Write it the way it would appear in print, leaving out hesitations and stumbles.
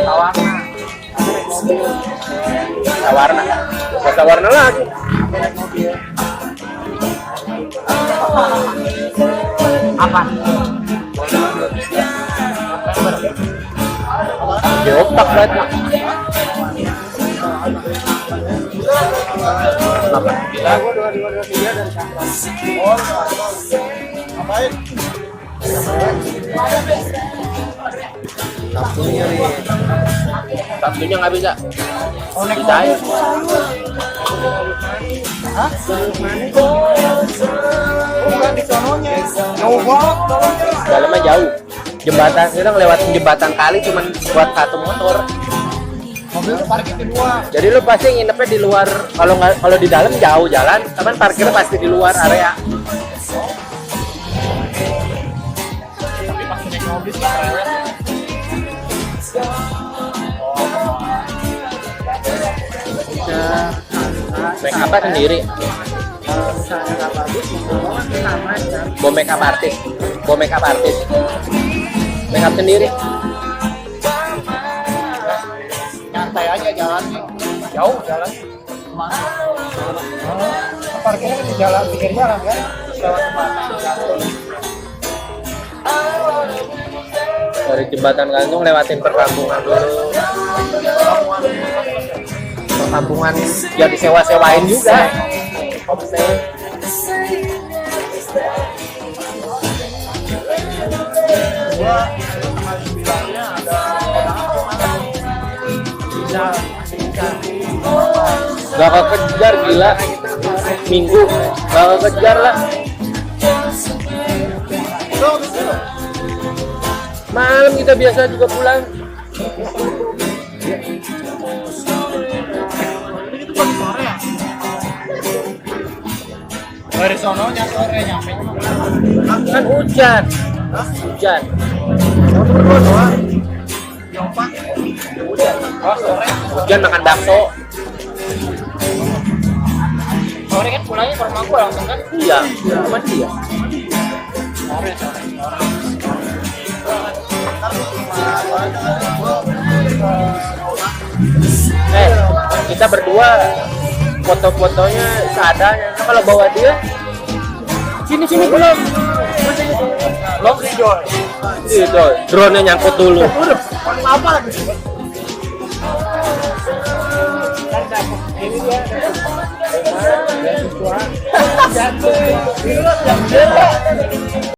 Tawarna. Tawarna. Buat tawarna lagi. Naik mobil. Apa? Di otak banget. Apa? Ya, gua 223 dari kantor. Oh, ngapain? Sabtunya nih. Sabtunya nggak bisa. Oh, naik Bisa ya. Hah? Bukan di sononya. Jauh banget tolongnya. Dalamnya jauh. Jembatan kita ngelewatin jembatan kali cuman buat satu motor. Mobil tuh parkir di luar. Jadi lu pasti nginepnya di luar. Kalau di dalam jauh jalan, cuman parkirnya pasti di luar area. Tapi pas naik mobil sih cerewet. Make up sendiri. Kalau misalnya nggak bagus, mau sama aja. Bawa make up artis. Bawa make up artis. Make up sendiri. Nyantai aja jalannya. Jauh jalan. Kemana? Parkirnya di jalan, pinggir jalan kan? Lewat jembatan. Dari jembatan gantung lewatin perkampungan dulu. Perkampungan ya disewa-sewain juga. Homestay. Gua masih bilangnya ada Gak kekejar gila. Minggu gak kekejar lah. Malam kita biasa juga pulang. dari sononya sore nyampe Kan hujan. Hujan. berdua doang. Yopak. Oh sore. Hujan makan bakso. Sore kan pulangnya ke rumah gua langsung kan? Iya, sama dia. Sore. Kita berdua foto-fotonya seadanya. Nah, kalau bawa dia sini belum. Long joy. Itu drone-nya nyangkut dulu. Udah, apa lagi? Ini dia. Jatuh.